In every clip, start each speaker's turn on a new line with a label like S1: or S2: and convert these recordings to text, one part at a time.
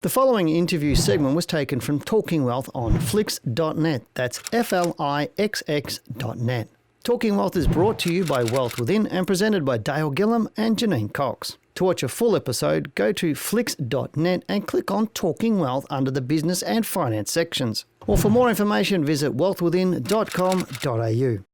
S1: The following interview segment was taken from Talking Wealth on flix.net. That's FLIXX.net. Talking Wealth is brought to you by Wealth Within and presented by Dale Gillham and Janine Cox. To watch a full episode, go to flix.net and click on Talking Wealth under the business and finance sections. Or for more information, visit wealthwithin.com.au.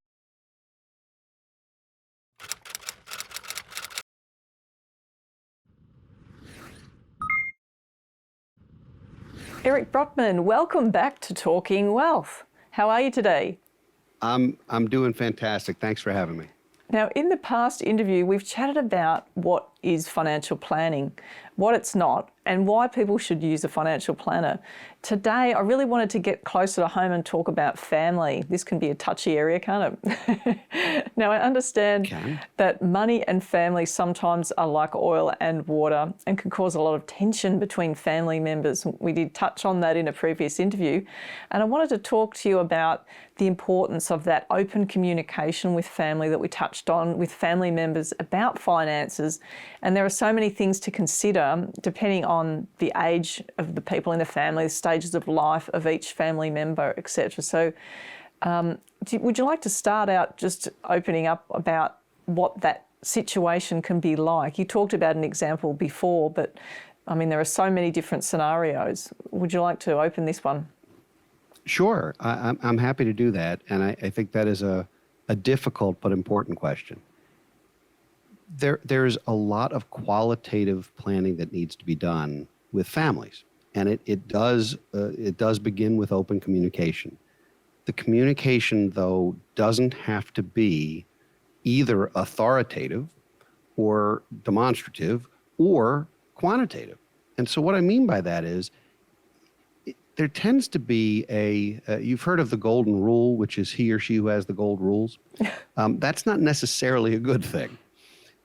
S2: Eric Brotman, welcome back to Talking Wealth. How are you today?
S3: I'm doing fantastic. Thanks for having me.
S2: Now, in the past interview, we've chatted about what is financial planning, what it's not, and why people should use a financial planner. Today, I really wanted to get closer to home and talk about family. This can be a touchy area, can't it? Now, I understand that money and family sometimes are like oil and water and can cause a lot of tension between family members. We did touch on that in a previous interview. And I wanted to talk to you about the importance of that open communication with family that we touched on with family members about finances. And there are so many things to consider depending on the age of the people in the family, the stages of life of each family member, etc. So would you like to start out just opening up about what that situation can be like? You talked about an example before, but I mean, there are so many different scenarios. Would you like to open this one?
S3: Sure, I'm happy to do that. And I think that is a difficult but important question. There's a lot of qualitative planning that needs to be done with families. And it does begin with open communication. The communication, though, doesn't have to be either authoritative or demonstrative or quantitative. And so what I mean by that is there tends to be you've heard of the golden rule, which is he or she who has the gold rules. That's not necessarily a good thing.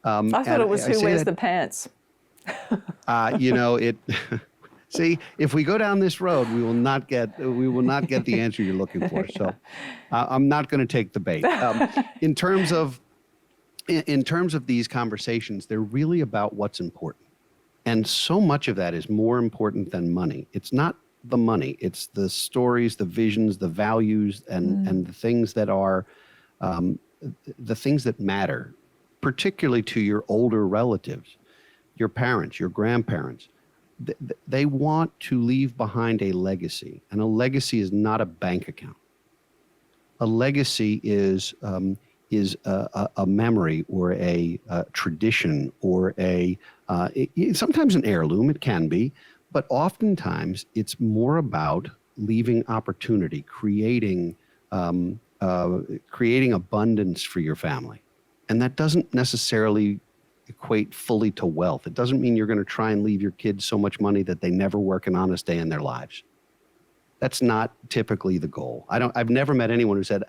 S2: I thought it was who wears the pants.
S3: See, if we go down this road, we will not get the answer you're looking for. So I'm not going to take the bait. In terms of these conversations, they're really about what's important. And so much of that is more important than money. It's not the money. It's the stories, the visions, the values, and the things that are the things that matter, particularly to your older relatives, your parents, your grandparents. They want to leave behind a legacy, and a legacy is not a bank account. A legacy is a memory or a tradition or sometimes an heirloom. It can be, but oftentimes it's more about leaving opportunity, creating abundance for your family, and that doesn't necessarily equate fully to wealth. It doesn't mean you're going to try and leave your kids so much money that they never work an honest day in their lives. That's not typically the goal. I've never met anyone who said,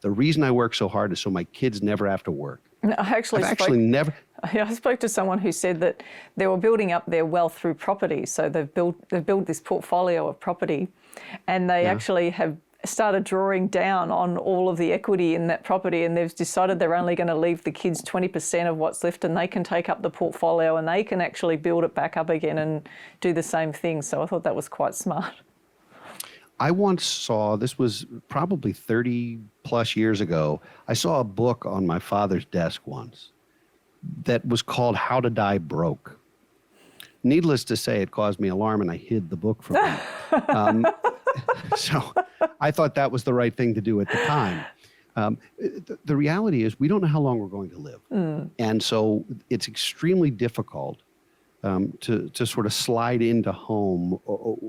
S3: the reason I work so hard is so my kids never have to work.
S2: No, I spoke to someone who said that they were building up their wealth through property. So they've built this portfolio of property, and they actually have started drawing down on all of the equity in that property, and they've decided they're only going to leave the kids 20% of what's left, and they can take up the portfolio and they can actually build it back up again and do the same thing. So I thought that was quite smart.
S3: I once saw, this was probably 30 plus years ago, I saw a book on my father's desk once that was called How to Die Broke. Needless to say, it caused me alarm and I hid the book from him. So I thought that was the right thing to do at the time. The reality is we don't know how long we're going to live. And so it's extremely difficult to sort of slide into home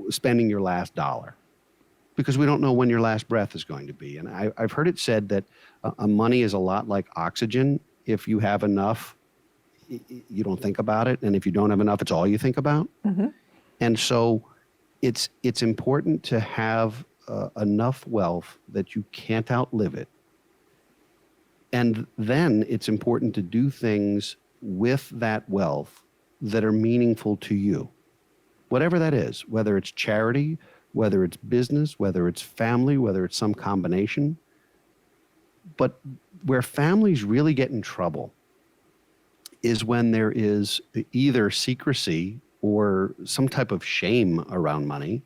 S3: spending your last dollar, because we don't know when your last breath is going to be. And I've heard it said that money is a lot like oxygen. If you have enough, you don't think about it. And if you don't have enough, it's all you think about. And so it's important to have enough wealth that you can't outlive it. And then it's important to do things with that wealth that are meaningful to you, whatever that is, whether it's charity, whether it's business, whether it's family, whether it's some combination. But where families really get in trouble is when there is either secrecy or some type of shame around money,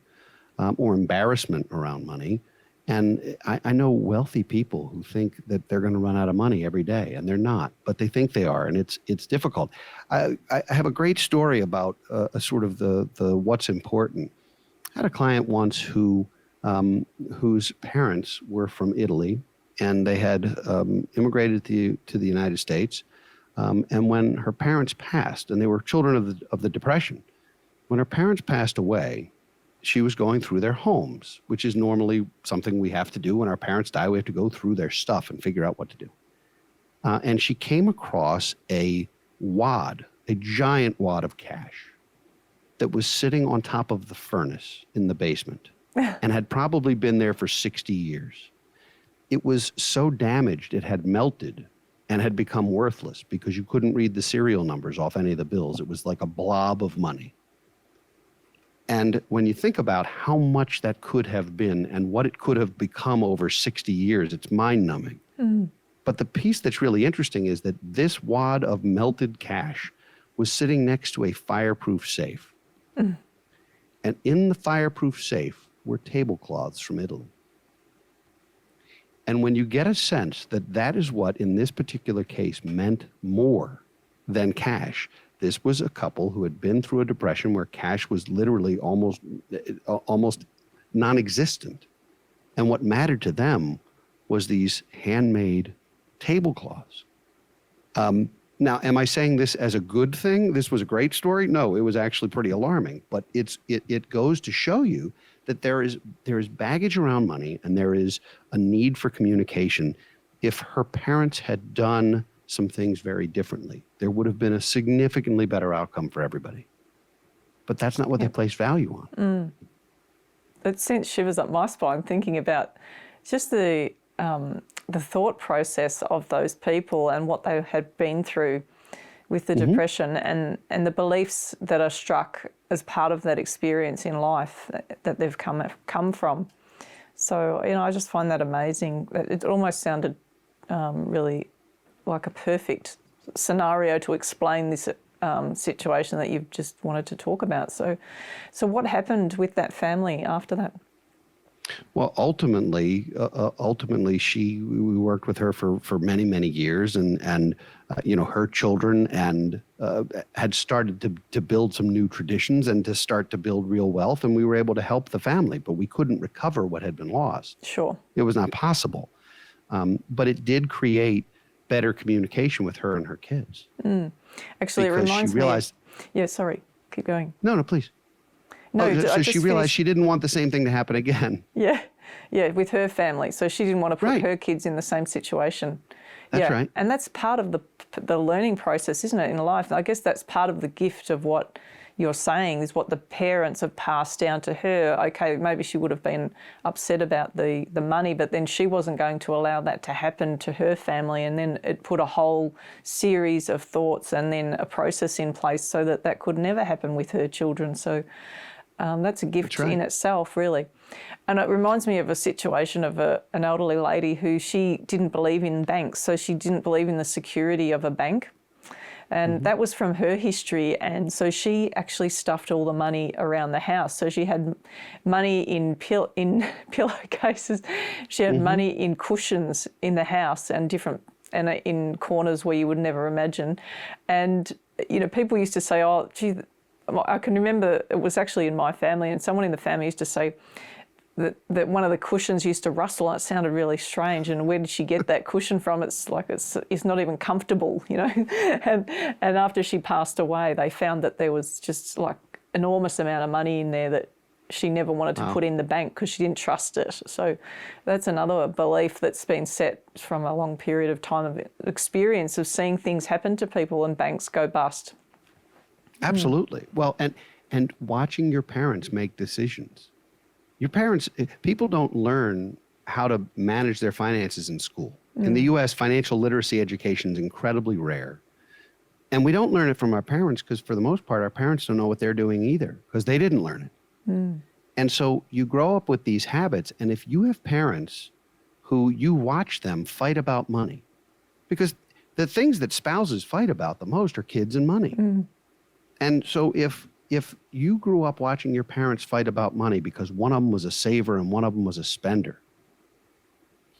S3: or embarrassment around money. And I know wealthy people who think that they're going to run out of money every day, and they're not, but they think they are, and it's difficult. I have a great story about a sort of the what's important. I had a client once whose parents were from Italy, and they had immigrated to the United States. And when her parents passed, and they were children of the Depression, when her parents passed away, she was going through their homes, which is normally something we have to do. When our parents die, we have to go through their stuff and figure out what to do. And she came across a giant wad of cash that was sitting on top of the furnace in the basement and had probably been there for 60 years. It was so damaged, it had melted and had become worthless because you couldn't read the serial numbers off any of the bills. It was like a blob of money. And when you think about how much that could have been and what it could have become over 60 years, it's mind-numbing. But the piece that's really interesting is that this wad of melted cash was sitting next to a fireproof safe. And in the fireproof safe were tablecloths from Italy. And when you get a sense that that is what, in this particular case, meant more than cash, this was a couple who had been through a depression where cash was literally almost non-existent. And what mattered to them was these handmade tablecloths. Now, am I saying this as a good thing? This was a great story? No, it was actually pretty alarming. But it goes to show you that there is baggage around money, and there is a need for communication. If her parents had done some things very differently, there would have been a significantly better outcome for everybody. But that's not what they placed value on.
S2: It sent shivers up my spine thinking about just the thought process of those people and what they had been through with the depression, and the beliefs that are struck as part of that experience in life that they've come from. So, I just find that amazing. It almost sounded really like a perfect scenario to explain this situation that you've just wanted to talk about. So what happened with that family after that?
S3: Well, ultimately, we worked with her for many, many years, and her children and had started to build some new traditions and to start to build real wealth, and we were able to help the family, but we couldn't recover what had been lost.
S2: Sure.
S3: It was not possible. But it did create better communication with her and her kids.
S2: Actually, it reminds
S3: me.
S2: Yeah, sorry. Keep going.
S3: No, please.
S2: No,
S3: so she realized she didn't want the same thing to happen again.
S2: Yeah, with her family. So she didn't want to put her kids in the same situation.
S3: That's right.
S2: And that's part of the learning process, isn't it, in life? I guess that's part of the gift of what you're saying, is what the parents have passed down to her. Okay, maybe she would have been upset about the money, but then she wasn't going to allow that to happen to her family, and then it put a whole series of thoughts and then a process in place so that could never happen with her children. So that's a gift in itself, really. And it reminds me of a situation of an elderly lady who she didn't believe in banks, so she didn't believe in the security of a bank. And that was from her history, and so she actually stuffed all the money around the house. So she had money in pillowcases, she had money in cushions in the house, and in corners where you would never imagine. And people used to say, "Oh, gee," I can remember it was actually in my family, and someone in the family used to say that one of the cushions used to rustle, and it sounded really strange. And where did she get that cushion from? It's like it's not even comfortable, And after she passed away, they found that there was just like enormous amount of money in there that she never wanted to put in the bank because she didn't trust it. So that's another belief that's been set from a long period of time of experience of seeing things happen to people and banks go bust.
S3: Absolutely. Well, and watching your parents make decisions. People don't learn how to manage their finances in school. In the U.S., financial literacy education is incredibly rare. And we don't learn it from our parents because, for the most part, our parents don't know what they're doing either because they didn't learn it. And so you grow up with these habits. And if you have parents who you watch them fight about money, because the things that spouses fight about the most are kids and money. And so if if you grew up watching your parents fight about money because one of them was a saver and one of them was a spender,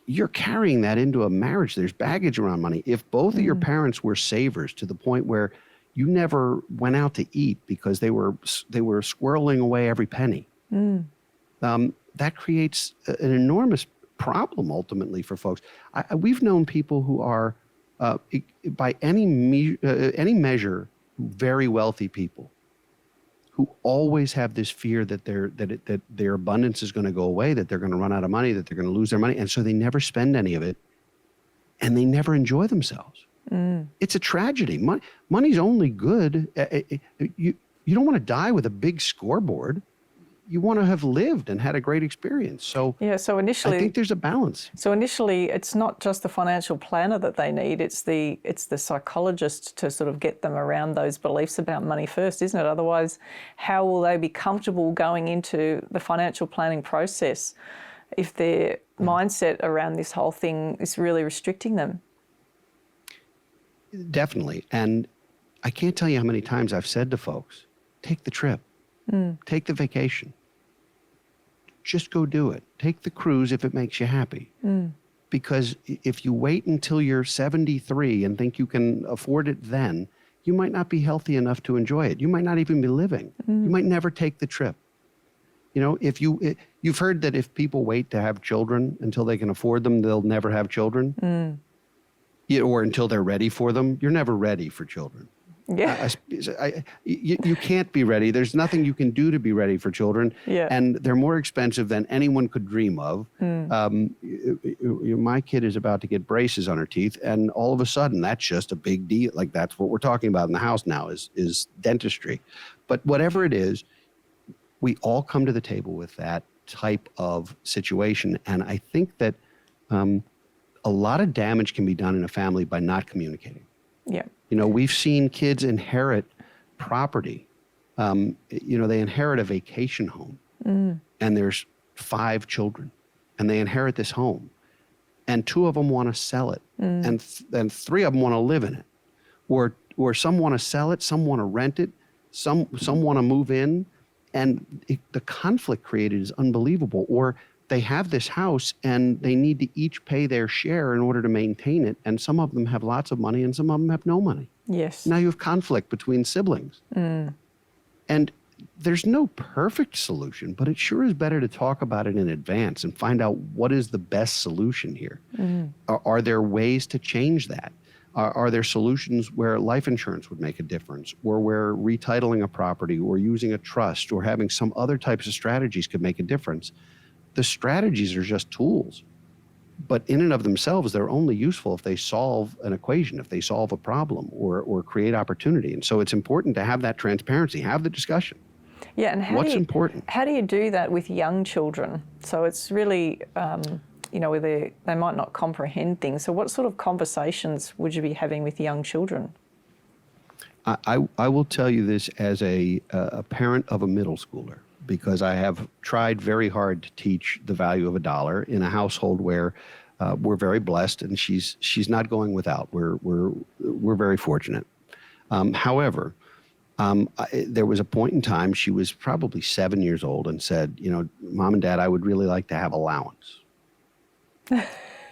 S3: you're carrying that into a marriage. There's baggage around money. If both of your parents were savers to the point where you never went out to eat because they were squirreling away every penny, that creates an enormous problem ultimately for folks. We've known people who are, by any measure, very wealthy people who always have this fear that their abundance is going to go away, that they're going to run out of money, that they're going to lose their money, and so they never spend any of it, and they never enjoy themselves. It's a tragedy. Money's only good. You don't want to die with a big scoreboard. You want to have lived and had a great experience. So initially, I think there's a balance.
S2: So initially, it's not just the financial planner that they need, it's the psychologist to sort of get them around those beliefs about money first, isn't it? Otherwise, how will they be comfortable going into the financial planning process if their mindset around this whole thing is really restricting them?
S3: Definitely. And I can't tell you how many times I've said to folks, take the trip, take the vacation. Just go do it. Take the cruise if it makes you happy. Because if you wait until you're 73 and think you can afford it then, you might not be healthy enough to enjoy it. You might not even be living. You might never take the trip. You know, you've heard that if people wait to have children until they can afford them, they'll never have children. Or until they're ready for them. You're never ready for children.
S2: Yeah.
S3: You can't be ready. There's nothing you can do to be ready for children.
S2: Yeah.
S3: And they're more expensive than anyone could dream of. My kid is about to get braces on her teeth, and all of a sudden, that's just a big deal. Like, that's what we're talking about in the house now is dentistry. But whatever it is, we all come to the table with that type of situation. And I think that a lot of damage can be done in a family by not communicating.
S2: Yeah.
S3: You know, we've seen kids inherit property. They inherit a vacation home, and there's 5 children, and they inherit this home, and 2 of them want to sell it, and 3 of them want to live in it, or some want to sell it, some want to rent it, some want to move in, and the conflict created is unbelievable. Or they have this house and they need to each pay their share in order to maintain it. And some of them have lots of money and some of them have no money.
S2: Yes.
S3: Now you have conflict between siblings. And there's no perfect solution, but it sure is better to talk about it in advance and find out what is the best solution here. Are there ways to change that? Are there solutions where life insurance would make a difference, or where retitling a property or using a trust or having some other types of strategies could make a difference? The strategies are just tools, but in and of themselves, they're only useful if they solve an equation, if they solve a problem or create opportunity. And so it's important to have that transparency, have the discussion.
S2: Yeah, and
S3: what's important?
S2: How do you do that with young children? So it's really, where they might not comprehend things. So what sort of conversations would you be having with young children?
S3: I will tell you this as a parent of a middle schooler, because I have tried very hard to teach the value of a dollar in a household where we're very blessed, and she's not going without. We're very fortunate. However, there was a point in time, she was probably 7 years old, and said, Mom and Dad, I would really like to have allowance.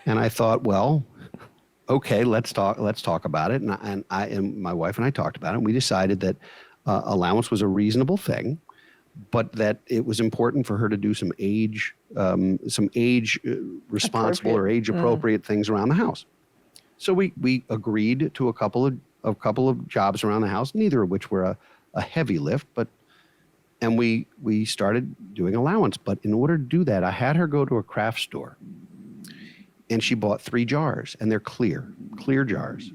S3: And I thought, well, okay, let's talk about it. And my wife and I talked about it, and we decided that allowance was a reasonable thing, but that it was important for her to do some age responsible or age appropriate things around the house. So we agreed to a couple of jobs around the house, neither of which were a heavy lift, and we started doing allowance. But in order to do that, I had her go to a craft store, and she bought 3 jars, and they're clear jars,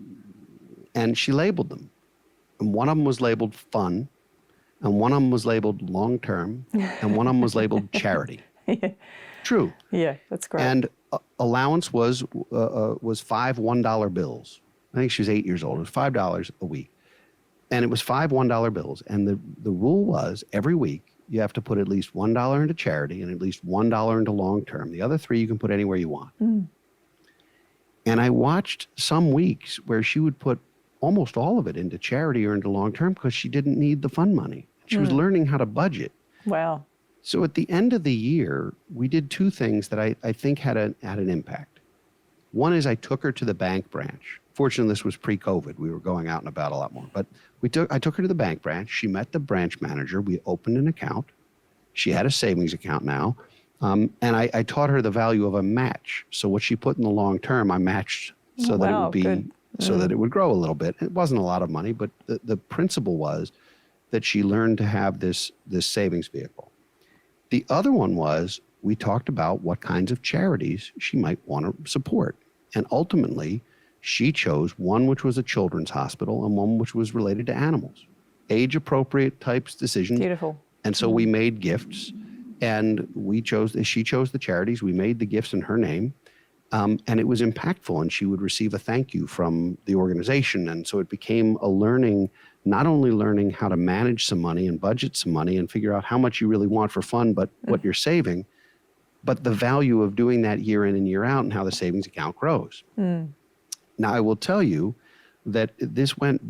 S3: and she labeled them, and one of them was labeled fun, and one of them was labeled long-term, and one of them was labeled charity.
S2: Yeah.
S3: True.
S2: Yeah, that's great.
S3: And allowance was 5 $1 bills. I think she was 8 years old. It was $5 a week. And it was 5 $1 bills. And the rule was every week you have to put at least $1 into charity and at least $1 into long-term. The other 3 you can put anywhere you want. And I watched some weeks where she would put almost all of it into charity or into long-term because she didn't need the fun money. She was learning how to budget.
S2: Wow.
S3: So at the end of the year, we did two things that I think had an impact. One is I took her to the bank branch. Fortunately, this was pre-COVID. We were going out and about a lot more. But I took her to the bank branch. She met the branch manager. We opened an account. She had a savings account now. And I taught her the value of a match. So what she put in the long term, I matched so that it would be so that it would grow a little bit. It wasn't a lot of money, but the principle was that she learned to have this savings vehicle. The other one was we talked about what kinds of charities she might want to support. And ultimately, she chose one which was a children's hospital and one which was related to animals. Age-appropriate types decisions.
S2: Beautiful.
S3: And so we made gifts, and she chose the charities. We made the gifts in her name, and it was impactful, and she would receive a thank you from the organization. And so it became a learning, not only learning how to manage some money and budget some money and figure out how much you really want for fun, but what you're saving, but the value of doing that year in and year out and how the savings account grows. Now, I will tell you that this went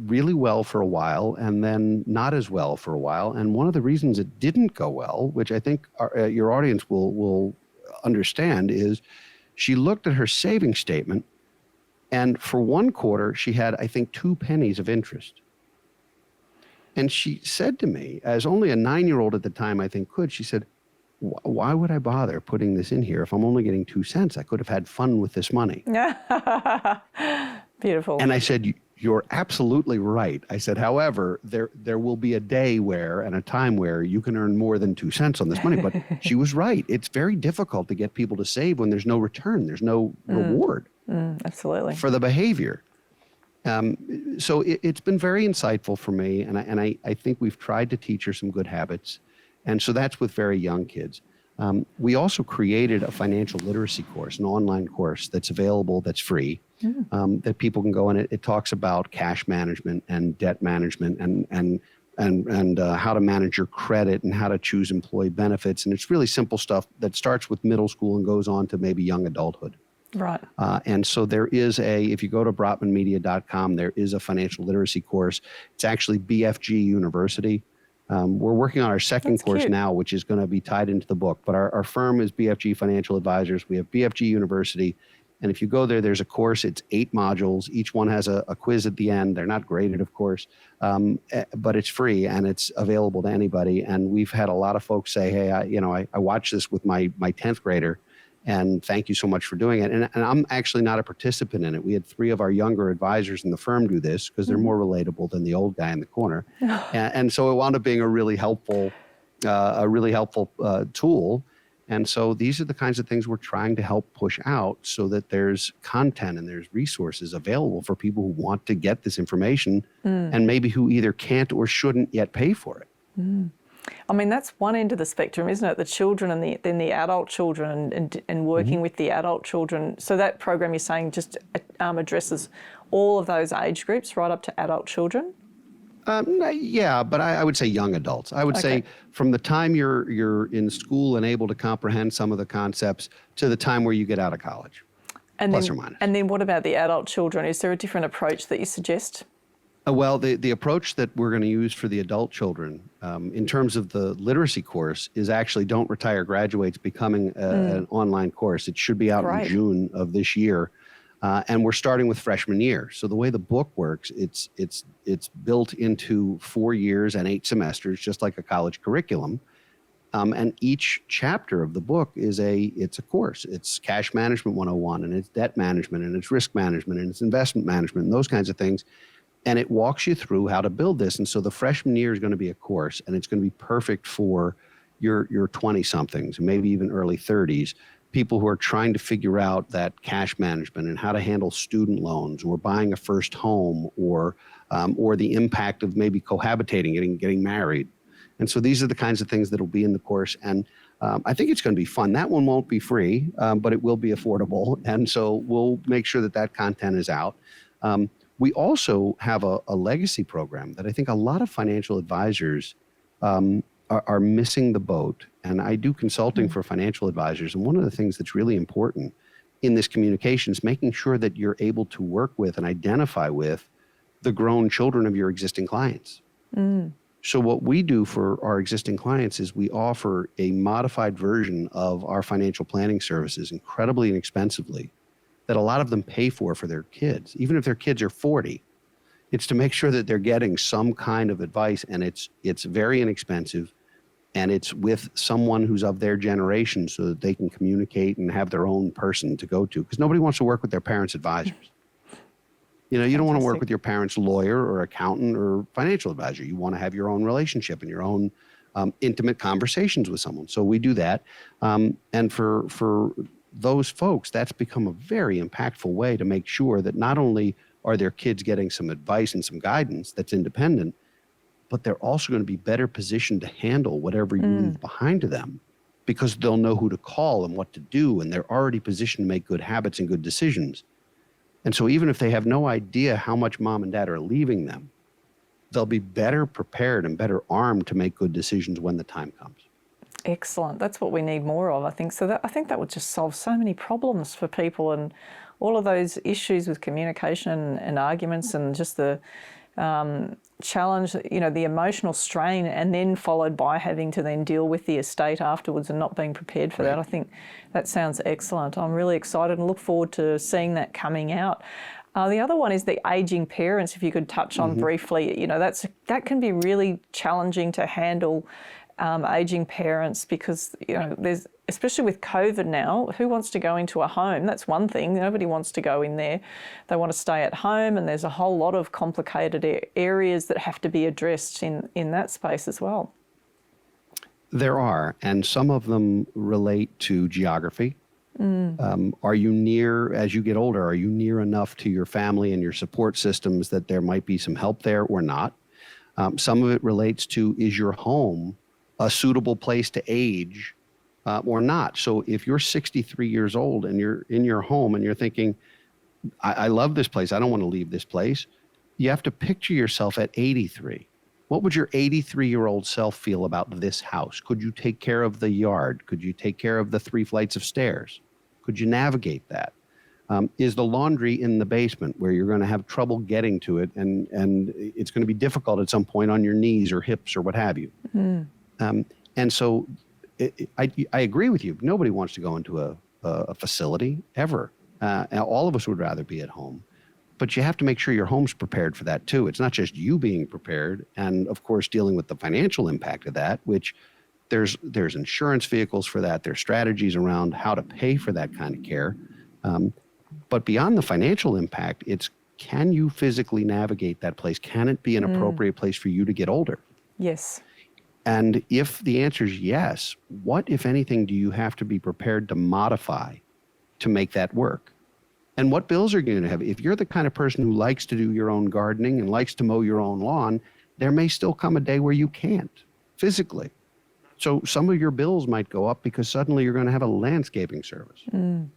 S3: really well for a while and then not as well for a while. And one of the reasons it didn't go well, which I think your audience will understand, is she looked at her savings statement, and for one quarter, she had, I think, 2 pennies of interest. And she said to me, as only a 9-year-old at the time I think could, she said, why would I bother putting this in here if I'm only getting 2 cents? I could have had fun with this money.
S2: Beautiful.
S3: And I said, you're absolutely right. I said, however, there will be a day where and a time where you can earn more than 2 cents on this money. But she was right. It's very difficult to get people to save when there's no return. There's no reward.
S2: Absolutely.
S3: For the behavior. So it's been very insightful for me. And I think we've tried to teach her some good habits. And so that's with very young kids. We also created a financial literacy course, an online course that's available, that's free, that people can go in. It talks about cash management and debt management and how to manage your credit and how to choose employee benefits. And it's really simple stuff that starts with middle school and goes on to maybe young adulthood.
S2: Right.
S3: And so there is if you go to brotmanmedia.com, there is a financial literacy course. It's actually BFG University. We're working on our second course now, which is going to be tied into the book. But our firm is BFG Financial Advisors. We have BFG University. And if you go there, there's a course. It's 8 modules. Each one has a quiz at the end. They're not graded, of course, but it's free and it's available to anybody. And we've had a lot of folks say, hey, I watched this with my 10th grader. And thank you so much for doing it. And I'm actually not a participant in it. We had 3 of our younger advisors in the firm do this because they're more relatable than the old guy in the corner. And so it wound up being a really helpful tool. And so these are the kinds of things we're trying to help push out so that there's content and there's resources available for people who want to get this information and maybe who either can't or shouldn't yet pay for it.
S2: I mean, that's one end of the spectrum, isn't it? The children and then the adult children and working with the adult children. So that program you're saying just addresses all of those age groups right up to adult children?
S3: Yeah, but I would say young adults. I would say from the time you're in school and able to comprehend some of the concepts to the time where you get out of college, plus or minus. And
S2: then what about the adult children? Is there a different approach that you suggest?
S3: Well, the approach that we're going to use for the adult children in terms of the literacy course is actually Don't Retire Graduate's becoming an online course. It should be out in June of this year. And we're starting with freshman year. So the way the book works, it's built into 4 years and 8 semesters, just like a college curriculum. And each chapter of the book it's a course. It's cash management 101, and it's debt management, and it's risk management, and it's investment management, and those kinds of things. And it walks you through how to build this. And so the freshman year is going to be a course, and it's going to be perfect for your 20-somethings, maybe even early 30s, people who are trying to figure out that cash management and how to handle student loans or buying a first home or the impact of maybe cohabitating, getting married. And so these are the kinds of things that will be in the course. And I think it's going to be fun. That one won't be free, but it will be affordable. And so we'll make sure that content is out. We also have a legacy program that I think a lot of financial advisors are missing the boat. And I do consulting for financial advisors. And one of the things that's really important in this communication is making sure that you're able to work with and identify with the grown children of your existing clients. So what we do for our existing clients is we offer a modified version of our financial planning services incredibly inexpensively that a lot of them pay for their kids. Even if their kids are 40, it's to make sure that they're getting some kind of advice, and it's very inexpensive, and it's with someone who's of their generation so that they can communicate and have their own person to go to, because nobody wants to work with their parents' advisors. You don't want to work with your parents' lawyer or accountant or financial advisor. You want to have your own relationship and your own intimate conversations with someone. So we do that. And for those folks, that's become a very impactful way to make sure that not only are their kids getting some advice and some guidance that's independent, but they're also going to be better positioned to handle whatever you leave behind to them, because they'll know who to call and what to do, and they're already positioned to make good habits and good decisions. And so even if they have no idea how much mom and dad are leaving them, they'll be better prepared and better armed to make good decisions when the time comes.
S2: Excellent. That's what we need more of, I think. So I think that would just solve so many problems for people, and all of those issues with communication and arguments, and just the challenge, the emotional strain, and then followed by having to then deal with the estate afterwards and not being prepared for that. I think that sounds excellent. I'm really excited and look forward to seeing that coming out. The other one is the ageing parents, if you could touch on briefly. That can be really challenging to handle, ageing parents, because there's, especially with COVID now, who wants to go into a home? That's one thing. Nobody wants to go in there. They want to stay at home, and there's a whole lot of complicated areas that have to be addressed in that space as well.
S3: There are, and some of them relate to geography. Are you near, as you get older, are you near enough to your family and your support systems that there might be some help there or not? Some of it relates to, is your home a suitable place to age or not? So if you're 63 years old and you're in your home and you're thinking, I love this place, I don't want to leave this place, you have to picture yourself at 83. What would your 83-year-old self feel about this house? Could you take care of the yard? Could you take care of the 3 flights of stairs? Could you navigate that? Is the laundry in the basement where you're going to have trouble getting to it, and it's going to be difficult at some point on your knees or hips or what have you? And so I agree with you. Nobody wants to go into a facility ever. All of us would rather be at home. But you have to make sure your home's prepared for that too. It's not just you being prepared, and of course dealing with the financial impact of that, which there's insurance vehicles for that. There's strategies around how to pay for that kind of care. But beyond the financial impact, it's, can you physically navigate that place? Can it be an appropriate place for you to get older?
S2: Yes.
S3: And if the answer is yes, what, if anything, do you have to be prepared to modify to make that work? And what bills are you going to have? If you're the kind of person who likes to do your own gardening and likes to mow your own lawn, there may still come a day where you can't physically. So some of your bills might go up because suddenly you're going to have a landscaping service. And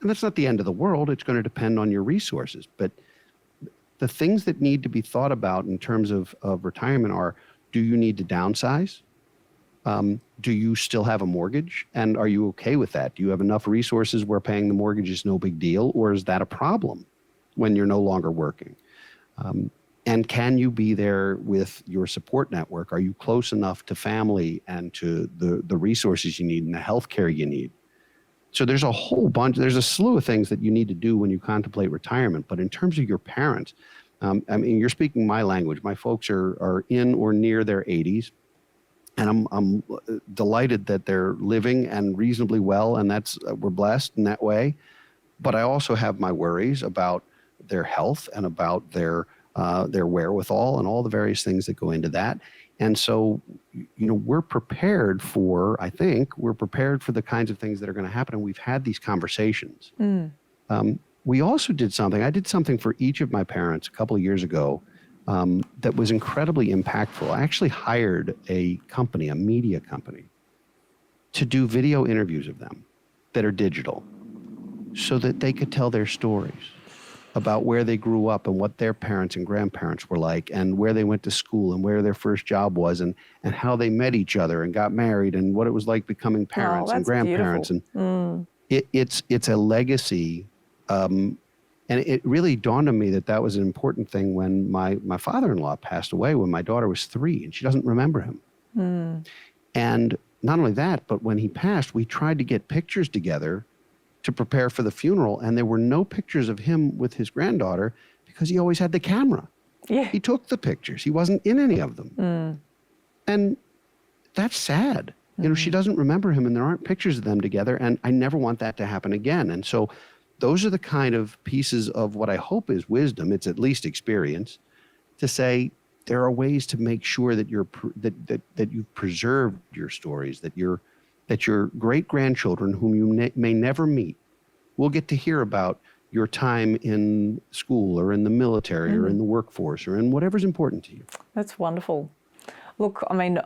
S3: that's not the end of the world. It's going to depend on your resources. But the things that need to be thought about in terms of retirement are, do you need to downsize? Do you still have a mortgage? And are you okay with that? Do you have enough resources where paying the mortgage is no big deal? Or is that a problem when you're no longer working? And can you be there with your support network? Are you close enough to family and to the resources you need and the healthcare you need? So there's a whole bunch, there's a slew of things that you need to do when you contemplate retirement. But in terms of your parents, I mean, you're speaking my language. My folks are in or near their 80s. And I'm delighted that they're living and reasonably well, and we're blessed in that way. But I also have my worries about their health and about their wherewithal and all the various things that go into that. And so, we're prepared for the kinds of things that are going to happen, and we've had these conversations. We also did something. I did something for each of my parents a couple of years ago that was incredibly impactful. I actually hired a media company, to do video interviews of them that are digital so that they could tell their stories about where they grew up and what their parents and grandparents were like and where they went to school and where their first job was and how they met each other and got married and what it was like becoming parents and grandparents. Beautiful. And it's a legacy And it really dawned on me that that was an important thing when my father-in-law passed away when my daughter was 3, and she doesn't remember him. And not only that, but when he passed, we tried to get pictures together to prepare for the funeral, and there were no pictures of him with his granddaughter because he always had the camera.
S2: Yeah.
S3: He took the pictures. He wasn't in any of them. And that's sad. You know, she doesn't remember him, and there aren't pictures of them together, and I never want that to happen again. And so those are the kind of pieces of what I hope is wisdom, it's at least experience, to say there are ways to make sure that that you've preserved your stories, that your great-grandchildren, whom you may never meet, will get to hear about your time in school or in the military or in the workforce or in whatever's important to you.
S2: That's wonderful. Look, I mean,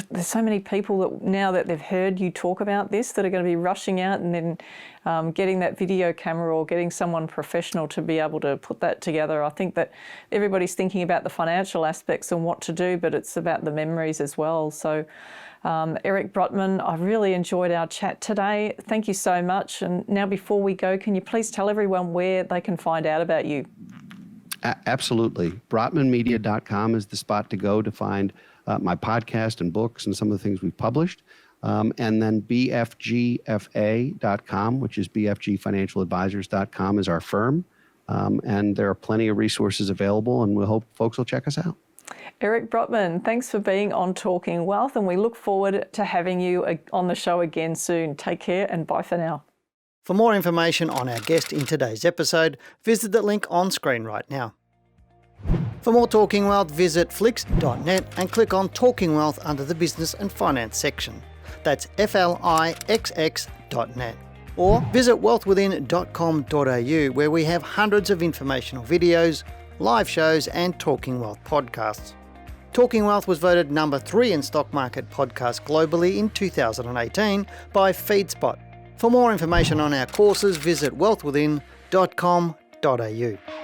S2: there's so many people that now that they've heard you talk about this that are going to be rushing out and then getting that video camera or getting someone professional to be able to put that together. I think that everybody's thinking about the financial aspects and what to do, but it's about the memories as well. So, Eric Brotman, I really enjoyed our chat today. Thank you so much. And now before we go, can you please tell everyone where they can find out about you?
S3: Absolutely. BrotmanMedia.com is the spot to go to find my podcast and books and some of the things we've published. And then BFGFA.com, which is BFGFinancialAdvisors.com, is our firm. And there are plenty of resources available, and we hope folks will check us out.
S2: Eric Brotman, thanks for being on Talking Wealth, and we look forward to having you on the show again soon. Take care and bye for now.
S1: For more information on our guest in today's episode, visit the link on screen right now. For more Talking Wealth, visit flix.net and click on Talking Wealth under the Business and Finance section. That's flixx.net. Or visit wealthwithin.com.au, where we have hundreds of informational videos, live shows and Talking Wealth podcasts. Talking Wealth was voted number 3 in stock market podcasts globally in 2018 by FeedSpot. For more information on our courses, visit wealthwithin.com.au.